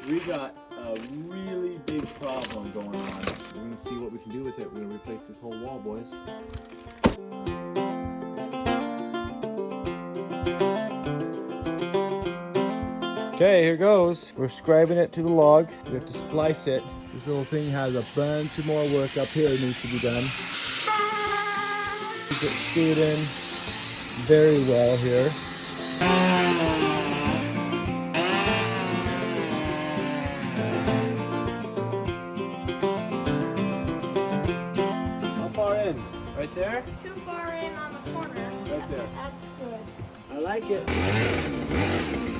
We got a really big problem going on. We're gonna see what we can do with it. We're gonna replace this whole wall, boys. Okay, here goes. We're scribing it to the logs. We have to splice it. This little thing has a bunch of more work up here that needs to be done. Keep it screwed in very well here. How far in? Right there? Too far in on the corner. Right there. That's good. I like it.